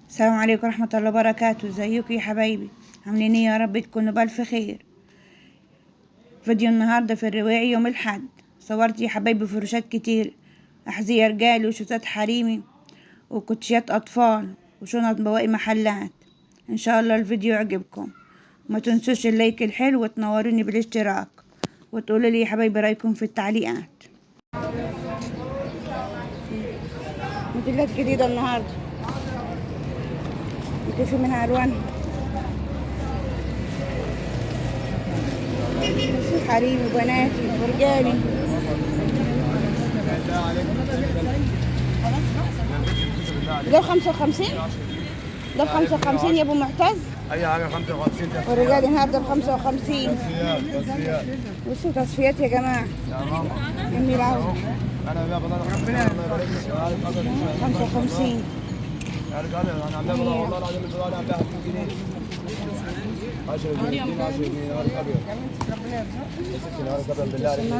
السلام عليكم ورحمة الله وبركاته. ازيكم يا حبايبي؟ عاملين ايه؟ يا رب تكونوا بألف خير. فيديو النهاردة في الرواعي يوم الحد. صورت يا حبايبي فروشات كتير، أحذية رجالي وشوزات حريمي وكوتشيات أطفال وشنط بواقي محلات. إن شاء الله الفيديو يعجبكم. ما تنسوش اللايك الحلو وتنوروني بالاشتراك وتقولوا لي يا حبايبي رأيكم في التعليقات. موديلات جديدة النهاردة، في منها ألوان بس حريمي وبناتي ورجالي. ده 55، ده 55 يا ابو معتز. اي حاجه 55 تصفيات. والرجال النهارده ب 55 تصفيات. بصوا تصفيات يا جماعه. يا ماما جميل قوي. انا يا بابا ربنا يبارك لك. 55 يا رجال انا عاملها والله العظيم الفضل عاملها 20 جنيه. 10 جنيه 10 جنيه يا رجال ابيض. يا رجال ابيض بالله عليك.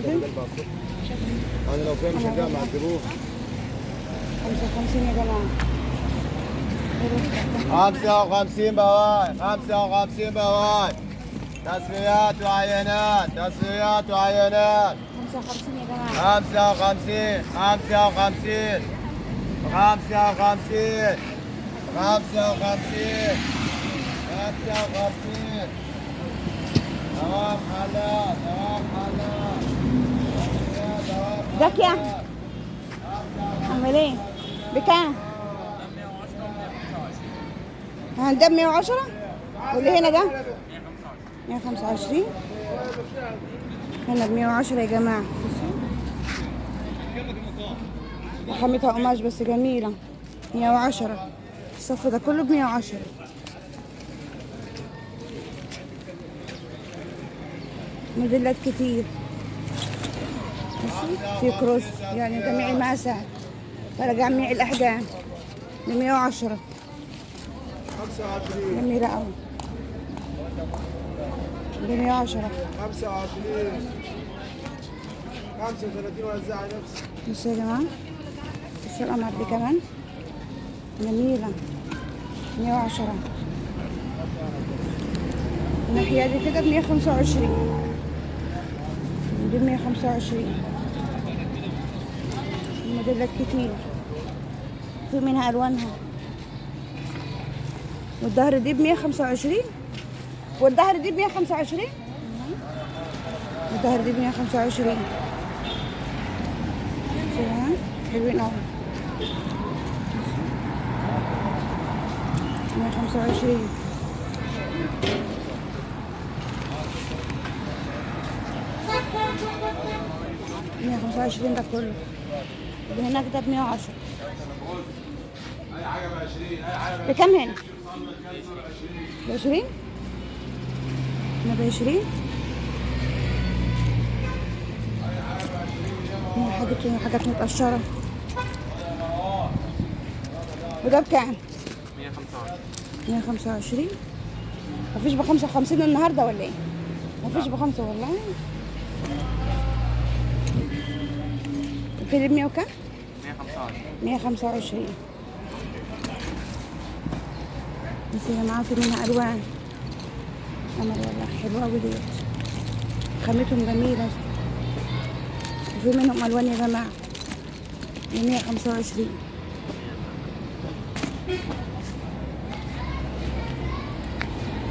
انا لو فين مش هرجع مع الجروح. 55 يا جماعه. 55 بواي 55 بواي. تصفيات وعينات تصفيات وعينات. 55 يا جماعه. 55 55 55 55 55 دوام حلال دوام حلال. ده كام؟ عامل ايه؟ بكام؟ ده ب 110 واللي هنا ده 125. هنا ب 110 يا جماعه. خامتها قماش بس جميله. 110 الصف ده كله ب 110. موديلات كتير في كروس، يعني جميع المقاسات ولا جميع الاحجام. ب 110 جميلة أوي. ب 110 25 35 وزعي نفسك. بصوا يا جماعة، بصوا القمر دي كمان جميلة. 110 الناحية دي كده ب 125. دي 125. الموديلات كتير في منها ألوانها. والظهر دي ب 125 والظهر دي ب 125 والظهر دي ب 125. حلوين أوي. 125 125 ده كله. هناك ده ب 110. بكام هنا؟ ب20. هنا ب20. هنا حاجات متقشرة. وده بكام؟ 125. مفيش ب55 النهارده ولا ايه؟ مفيش ب5 والله. قلت لي 100 وكام؟ 125. بس يا جماعه في منها الوان. قمر والله حلوه قوي ديت، خامتهم جميله. وفي منهم الوان يا جماعه. 125.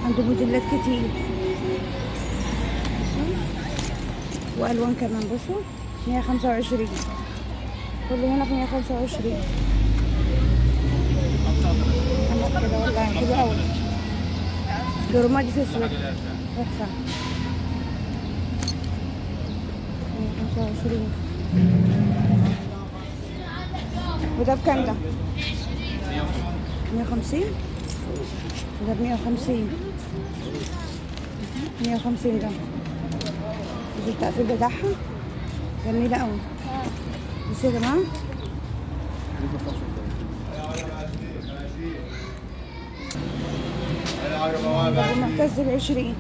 عنده موديلات كتير والوان كمان. بصوا 125 كله هنا ب 125. كده والله حلو قوي. ده رمادي في اسود تحفه. 125. وده بكام ده؟ 150. ده ب 150. 150 ده. دي التقفيل بتاعها جميلة أوي. بصوا يا جماعة، معتز ب20.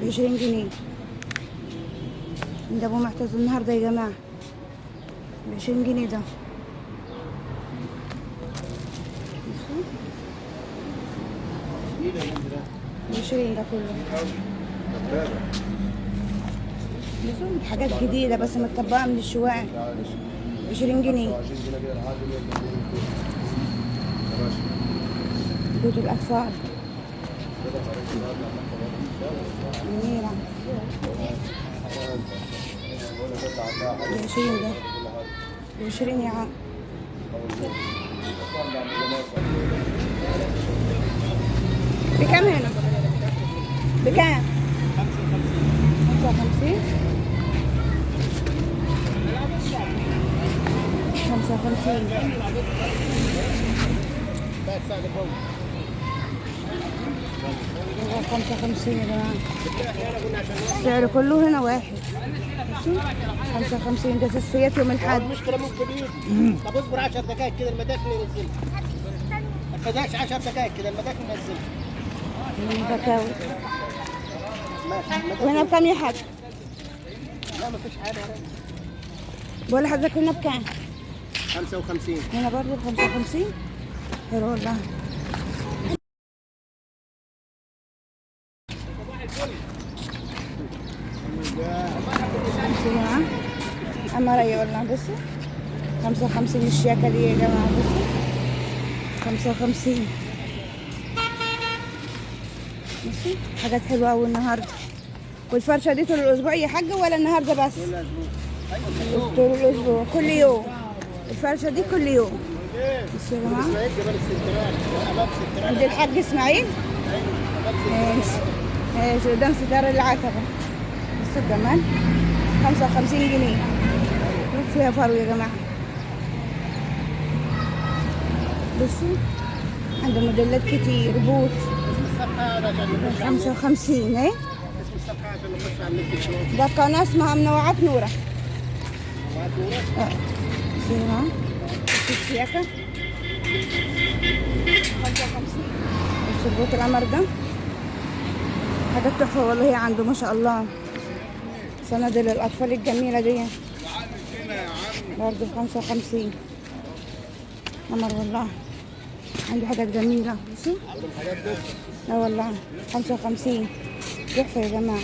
ب20 جنيه. ده ابو معتز النهارده يا جماعه ب20 جنيه. ده 20 ده كله. بصوا حاجات جديدة بس متطبقة من الشوارع. 20 جنيه. بيوت الأطفال. جميلة. 20 ده. 20 يا عم. بكام هنا؟ بكام؟ 55. 55. 55 يا جماعة. السعر كله هنا واحد. 55 ده تسفيات يوم الأحد. المشكلة ممكن كبير. طب اصبر 10 دقائق كده المداخن ينزلها. ما تفضلش 10 دقائق كده المداخن ينزلها. بكاوي. ماشي. وهنا بكام يا حاج؟ لا ما فيش حاجة. بقول لحضرتك هنا بكام؟ 55. هنا برضه 55. حلو والله. جماعة أمارية والله بصوا 55 الشياكة دي يا جماعة بصوا 55. بصوا حاجات حلوة أوي النهاردة. والفرشة دي طول الأسبوع يا حاجة ولا النهاردة بس؟ طول الأسبوع كل يوم. الفرشة دي كل يوم. بصوا يا جماعة عند الحاج إسماعيل. ماشي ماشي قدام ستار العتبة. بصوا كمان 55 جنيه. فيها فرو يا جماعة. بصوا عنده موديلات كتير. بوت 55 ايه؟ ده قناة اسمها منوعات نورة. بصوا السياكة 55. بصوا البوت القمر ده حاجات تحفة والله عنده ما شاء الله. صنادل الأطفال الجميلة دي برضه 55. قمر والله عنده حاجات جميلة. بصوا لا والله 55 تحفة يا جماعة.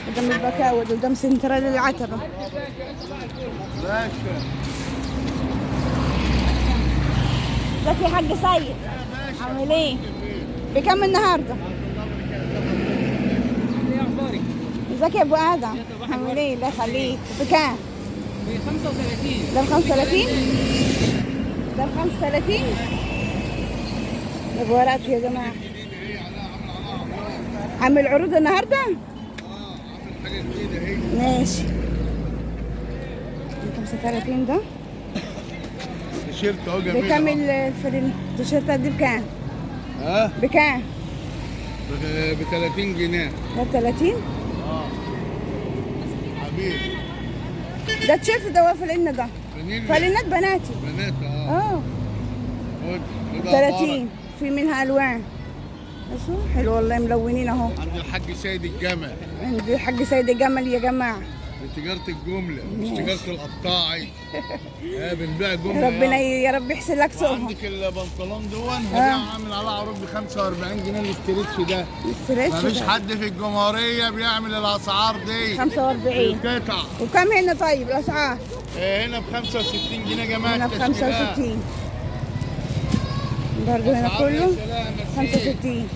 قدام البكاوي قدام سنترال العتبة. ازيك يا حاج سيد؟ عامل ايه؟ بكام النهارده؟ ازيك يا ابو ادم؟ عامل ايه؟ الله يخليك. بكام؟ ب 35. ده ب 35؟ ده ب 35؟ ده بورقته يا جماعة. عامل عروض النهارده؟ عامل حاجه جديده اهي. ماشي. 35 ده؟ تيشيرت اهو جميل. بكام التيشيرتات دي بكام؟ ها؟ بكام؟ ب 30 جنيه. ده 30؟ حبيبي. ده تيشيرت ده فانلة ده. فانيلا. فانلات بناتي. بنات اه خد كده 30 في منها الوان. بصوا حلو والله ملونين اهو. عند الحاج سيد الجمل. عند الحاج سيد الجمل يا جماعه. بتجارة الجملة مش تجارة القطاعي. بنبيع جملة. ربنا يا رب يحسن لك سوقهم. عندك البنطلون دون هبيع عامل على عروض ب 45 جنيه الاستريتش ده. مفيش حد في الجمهورية بيعمل الأسعار دي. 45 قطع. وكم هنا طيب الأسعار؟ هنا ب 65 جنيه يا جماعة. هنا ب 65 برضه هنا كله 65.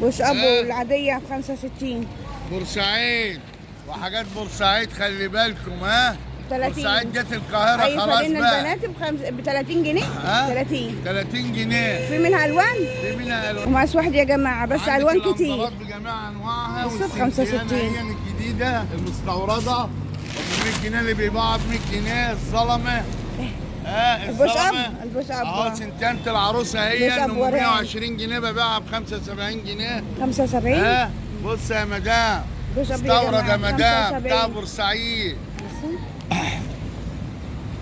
بوش أبو العادية ب 65. بورسعيد وحاجات بورسعيد خلي بالكم 30. بورسعيد جت القاهرة أيوة خلاص فلنا بقى. البنات ب 30 جنيه. 30 30 جنيه. في منها ألوان؟ في منها ألوان. ومقاس واحد يا جماعة بس ألوان كتير. الأنظارات بجميع أنواعها. بس ب 65. هي الجديدة المستوردة ب 100 جنيه اللي بيباعها ب 100 جنيه. الظلمة البوش أب. الظلمة البوش أب اهو سنتانة العروسة هي بوش أب 820 جنيه ببيعها ب 75 جنيه. 75. بص يا مدام بوش أب مستورد يا مدام 75. بتاع بورسعيد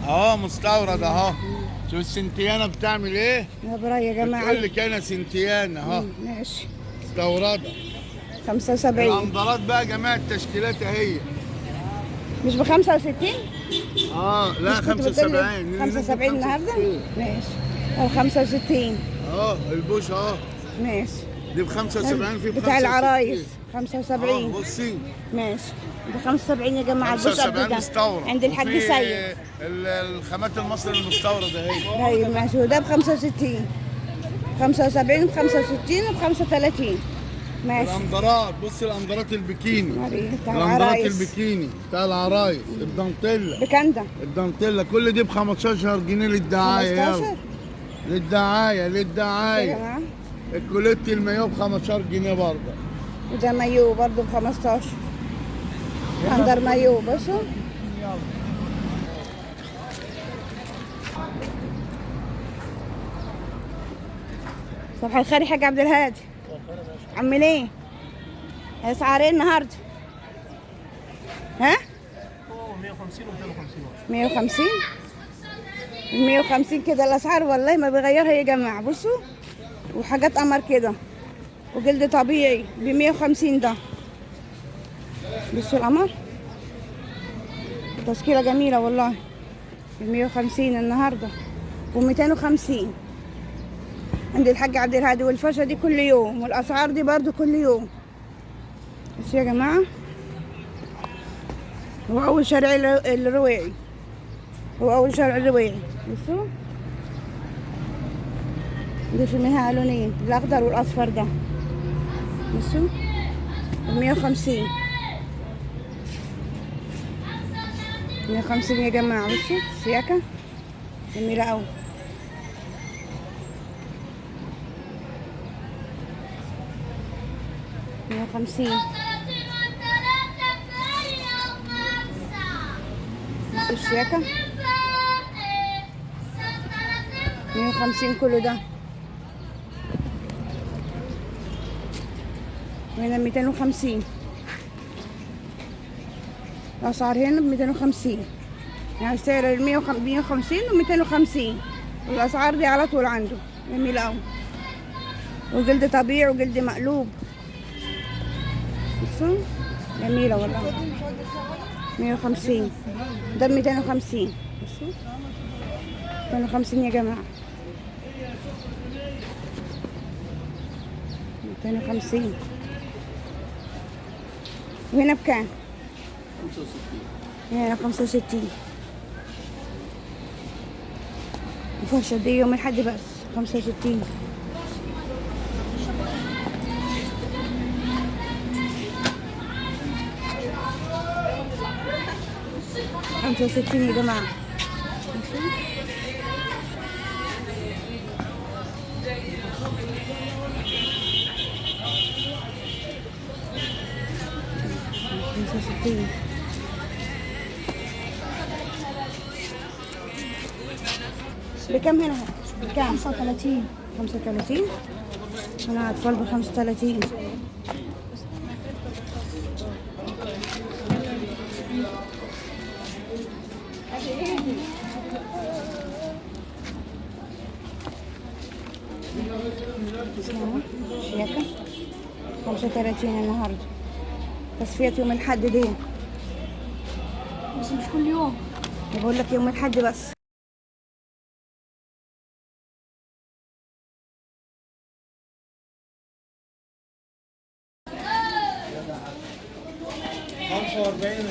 اهو مستورد اهو. شوف السنتيانة بتعمل ايه؟ يا براي يا جماعة. بتقول لك انا سنتيانة اهو ماشي. مستوردة. 75. الانظارات بقى جميع التشكيلات اهي. مش ب65؟ لا مش كنت بتقول لي 75. 75 النهارده؟ ماشي. او 65. البوش ماشي. دي ب 75 في بتاع العرايس 75. بصي ماشي. ب 75 يا جماعه البوش قد 75 ده. مستورد عند الحاج وفي سيد. الخامات المصري المستورده اهي. طيب ماشي. وده ب 65. 75 ب 65 وب 35. ماشي. الأندرات، بصي الأندرات البيكيني. بتاع الأندرات العرايس. البيكيني بتاع العرايس. الدانتيلا. بكام ده؟ الدانتيلا كل دي ب 15 جنيه للدعاية. 15 للدعاية يا للدعاية. جماعه. الكوليتي المايو ب 15 جنيه برضه. وده مايو برضه ب 15. اندر مايو بصوا. صباح الخير يا حاج عبد الهادي. عامل ايه؟ اسعار ايه النهارده؟ ها؟ 150 و250. 150. ال 150 كده الاسعار والله ما بيغيرها يا جماعه. بصوا وحاجات قمر كده وجلد طبيعي ب 150 ده. بصوا القمر تشكيله جميله والله ب 150 النهارده و 250 عند الحاج عبد الهادي. والفرشه دي كل يوم والاسعار دي برضو كل يوم. بس يا جماعه هو اول شارع الرويعي. هو اول شارع الرويعي. بصوا دي في منها لونين الاخضر والاصفر ده. بصوا 150. 150 يا جماعه. بصوا شياكه جميله قوي. 150. بصوا الشياكه 150 كله ده. وهنا 250. الأسعار هنا ب 250. يعني سعر ال 150 و 250. والأسعار دي على طول عنده جميل أوي. وجلد طبيعي وجلد مقلوب. بصوا جميلة والله. 150 ده ب 250. بصوا 250 يا جماعة. 250. وهنا بكام؟ 65. هنا 65. الفرشة دي يوم الأحد بس 65. 65 يا جماعة. بكم هنا؟ بكم؟ 35. 35. أنا أطفال ب 35. شياكة 35 النهاردة. تصفية يوم الأحد دي بس مش كل يوم. بقول لك يوم الأحد بس. 45.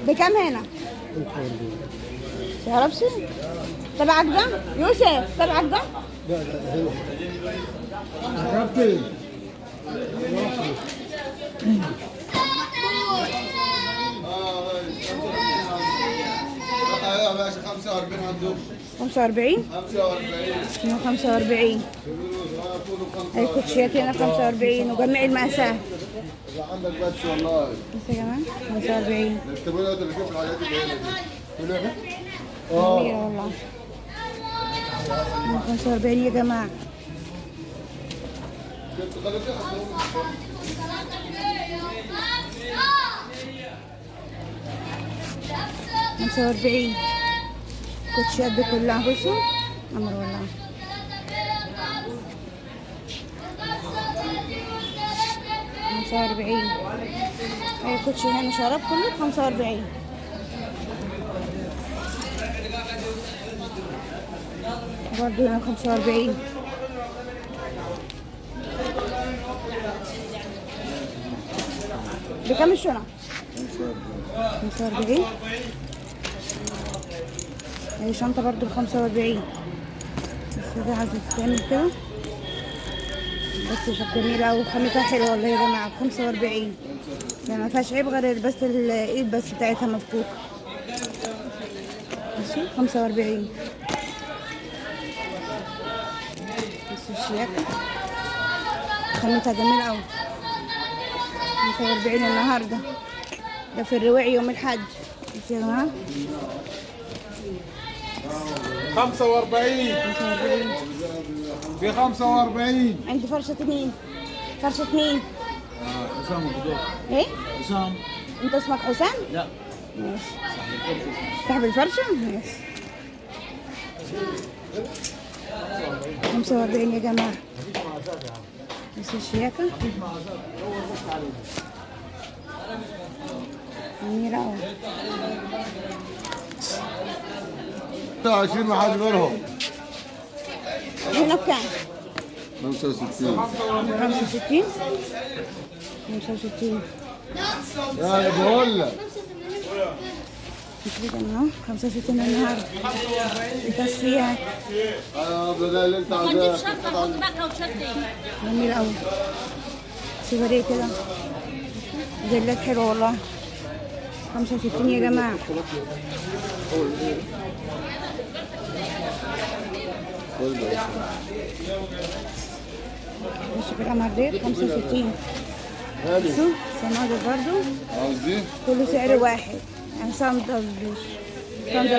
بكم هنا؟ تعرفش؟ تبعك ده؟ يوسف تبعك ده؟ كابتن ايوه يا باشا 45 هندوق 45 45 هي كوتشيات هنا 45 وجميع المقاسات. عندك بس والله بس يا جماعه 45 اكتبوا لي اللي فيه الحاجات اللي هنا دي جميله والله. 45 يا جماعه. خمسة وأربعين كوتشيات دي كلها. بصوا أمر والله. 45 اي كوتشي هنا شراب كله ب45. برضه هنا 45. بكام الشنط؟ 45. هي شنطة برضه ب45. بس ده عايزة تتعمل كده، بس شكل جميلة أوي وخامتها حلوة والله يا جماعة. ب45 يعني مفيهاش عيب غير بس الإيد بس بتاعتها مفكوكة. ماشي 45. بس الشياكة خامتها جميلة أوي. 45 النهاردة، ده في الرواعي يوم الحد. بس يا جماعة 45 في 45. عندي فرشة مين؟ فرشة مين؟ حسام القدوم. ايه؟ حسام. انت اسمك حسام؟ لا. ماشي. صاحب الفرشة؟ ماشي. 45 يا جماعة. بس الشياكة جميلة أوي. 20 ما حد غيرهم. هنا بكام؟ 65. 65. 65. يا بقول لك مش كده اهو 65 النهارده. التصفيات بدل اللي انت عايزاه. جميل قوي. سيبريه كده جلات حلوه والله. 65 يا جماعه. مش بالقمر دي 65. شوف صنادل برضو عاوز دي؟ كله سعر واحد. يعني صندل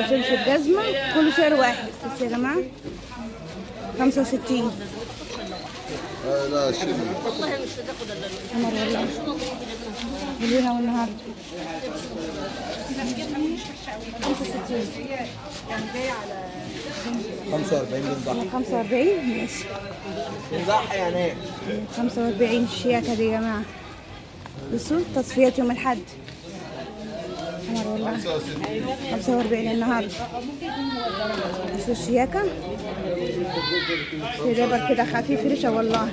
سلسل جزمة كله سعر واحد. بس يا جماعة 65. لا شيء. قمر والله. الليلة والنهار 65. 45 بنضحي. 45 ماشي. بنضحي يعني ايه؟ 45 الشياكة دي يا جماعة. بصوا تصفيات يوم الحد. قمر والله. 45 النهارده. بصوا الشياكة في ريبر كده خفيف ريشة والله.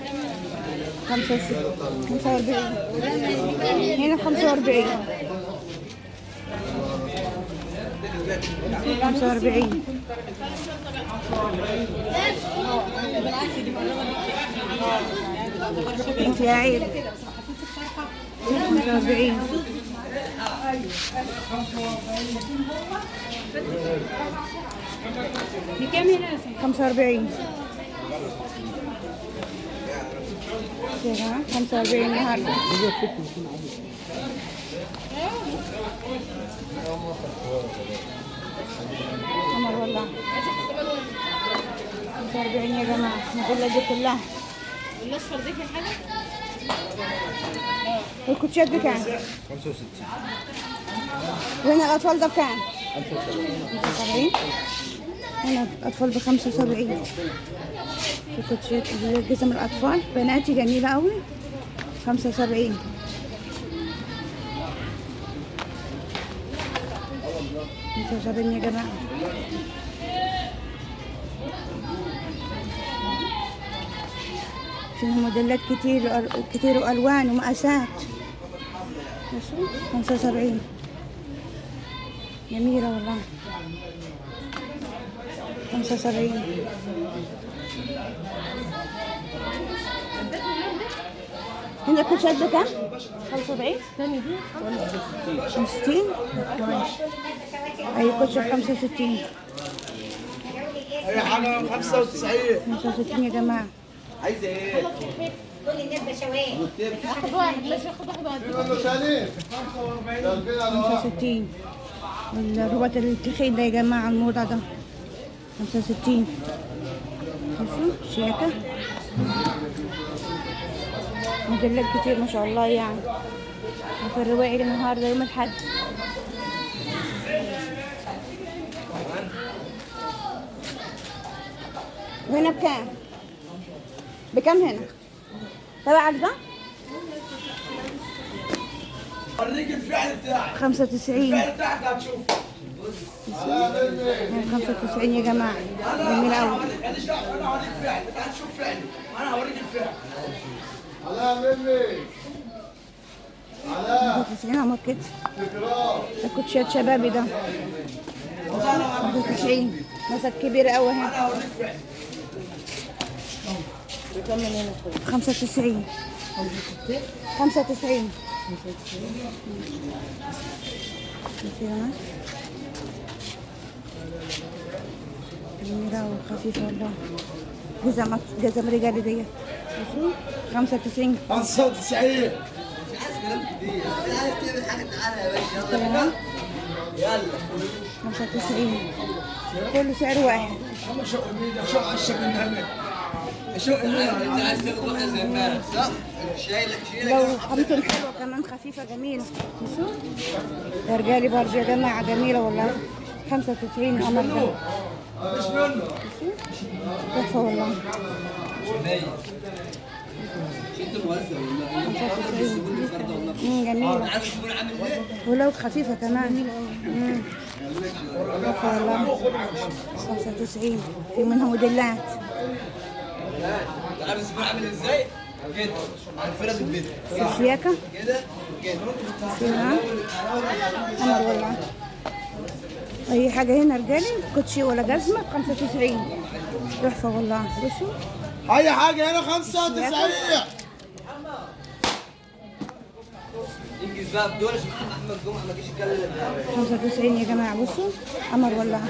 45 هنا 45. 45 انت يا عيل. 45 بكام هنا يا 45 يا جماعة. 45 النهارده. قمر والله. 45 يا جماعة. الموديلات دي كلها. الاصفر ده في حاجه؟ الكوتشات بكام؟ 65. وهنا الأطفال ده بكام؟ 75. هنا الأطفال ب75. في كوتشات جزم الأطفال بناتي جميلة أوي. 75. 75 يا جماعة. فيها موديلات كتير وألوان ومقاسات. 75 جميلة والله. 75. هنا الكوتشات بكام؟ 75. ثاني دي 65. أي كوتشة ب 65. اي حاجه 95. 65 يا جماعة. عايزه ايه؟ اخد واحد ماشي اخد واحد يلا شالين. 65. والرباط التخين ده يا جماعة الموضة ده 65. شوفوا شياكة. موديلات كتير ما شاء الله يعني. وفي الرواعي النهارده يوم الحد. وهنا بكام؟ بكام هنا؟ تبعك ده؟ وريك الفعل بتاعك. 95. الفعل بتاعك هتشوف. 95 يا جماعة، جميل أوي. ماليش دعوه، انا هوريك فعل، انت هتشوف فعلي، انا هوريك الفعل. 95 عمر كده. ده كوتشيات شبابي ده. 91 مسك كبير أوي اهي. 95. 95. جميلة وخفيفة والله. جزم رجالي ديت. 95. 95. تمام. 95 كله سعر واحد. اما شوق الميديا، شوق عشق النهمه. شوق الميديا. انت عايز تاخد واحده زي امبارح صح؟ شايلك لو خامتهم حلوة كمان خفيفة جميلة. بصوا ده رجالي برضه يا جماعة، جميلة والله. 95 قمر ده. مش منه. تحفة والله. 95 جميلة ولو خفيفة كمان. تحفة والله. 95 في منها موديلات. عارف الزبون عامل ازاي؟ كده الفرد البيت في شياكة كده كده فيها قمر والله. أي حاجة هنا رجالي كوتشي ولا جزمة 95 تحفة والله. بصوا اي حاجه هنا 95. انجز بقى بدول عشان احمد جمعه ما جيش يتكلم. 95 يا جماعة. بصوا قمر والله.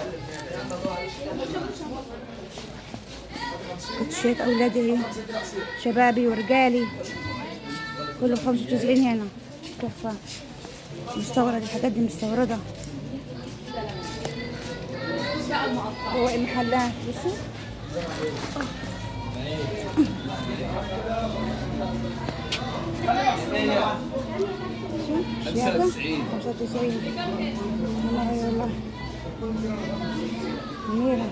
كوتشيات أولادي اهي، شبابي ورجالي كله 95 هنا. تحفة مستوردة، الحاجات دي مستوردة. هو المحلات بصوا. شياكة 95 والله والله جميلة.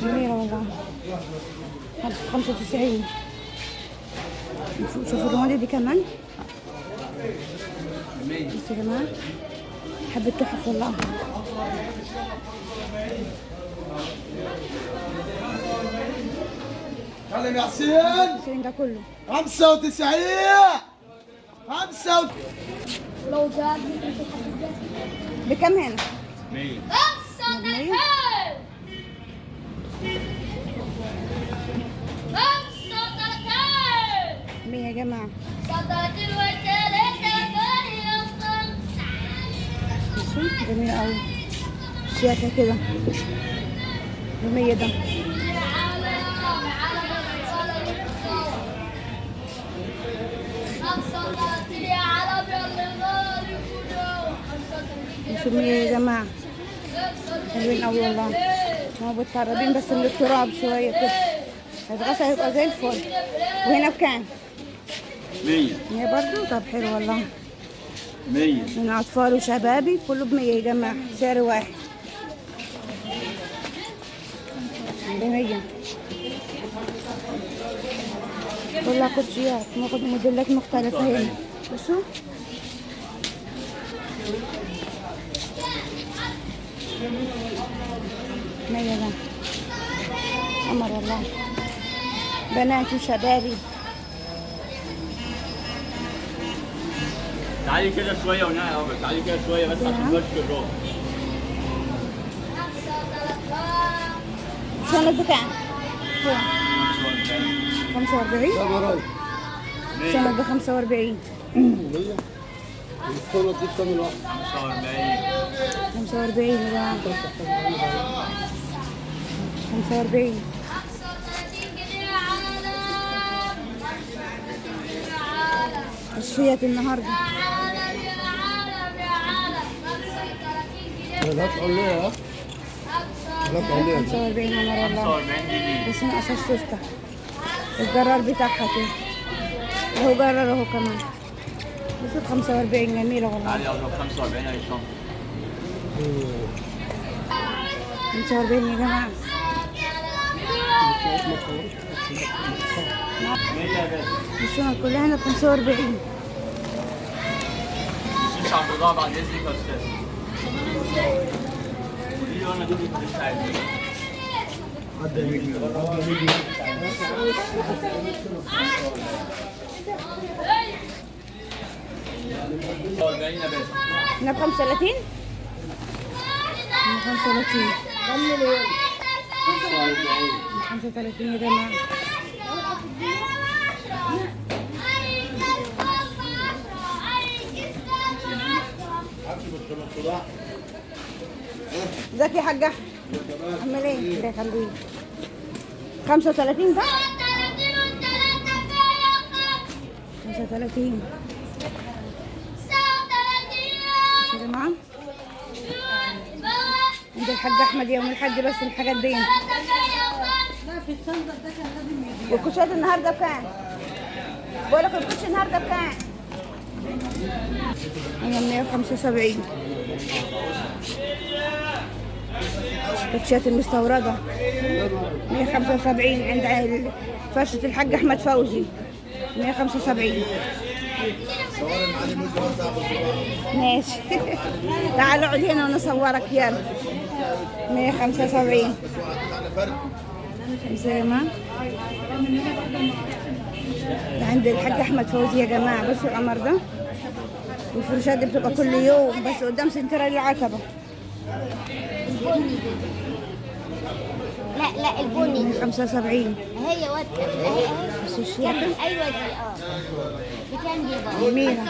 جميلة والله. 95. شوفوا الرمادي دي كمان. بصوا يا جماعة حبة تحف والله. كلم يا حسين. ده كله 95. 95 لو زاد بكم هنا؟ 100. 100 يا جماعة. جميل أوي شياكة كده. 100 ده. شوف 100 يا جماعة، حلوين أوي والله. هو متقربين بس من التراب شوية كده، هيتغسل هيبقى زي الفل. وهنا بكام؟ 100. 100 برضه؟ طب حلو والله. 100 من أطفال وشبابي كله ب100 يا جماعة، سعر واحد. 100 كلها كوتشيات موديلات مختلفة هنا. بصوا مية ده قمر والله. بناتي وشبابي. تعالي كده شويه ونعي قبل، تعالي كده شويه بس عشان تمشي الروح. سنة بكام؟ 45 سنة ب 45. الصورة دي بكام الواحد؟ 45 يا جماعة. 45 تصفية النهاردة. لا تقول لي ها؟ لا تقول لي 45 عمر والله. بس ناقصة السوستة، الجرار بتاعها كده، وهو جرار اهو كمان. بس 45 جميلة والله. تعالي اضرب 45 اي شنطه. 45 يا جماعة. الشنط كلها هنا 45. مش على البضاعة بعد إذنك يا أستاذ. قولي لي وأنا أجيب لك اللي أنت عايزاه. عدى 100 جنيه. عدى 100 جنيه. 40 يا باشا. هنا ب 35. هنا 35. 35 يا جماعة. ازيك يا حاج احمد؟ عامل ايه؟ الله يخليك. 35 بقى؟ 35 يا جماعة. عند الحاج احمد يوم الحد بس الحاجات دي. والكوتشات النهارده بكام؟ بقول لك الكوتش النهارده بكام؟ انا 175. الكوتشات المستوردة 175 عند فرشة الحاج احمد فوزي 175. ماشي. تعال اقعد هنا وانا اصورك يلا. 175 زي ما ده عند الحاج احمد فوزي يا جماعه. بصوا القمر ده. والفروشات دي بتبقى كل يوم بس قدام سنترال العتبه. لا البني 75. هي ود بس الشياكه. ايوه دي بكام دي بقى؟ جميله.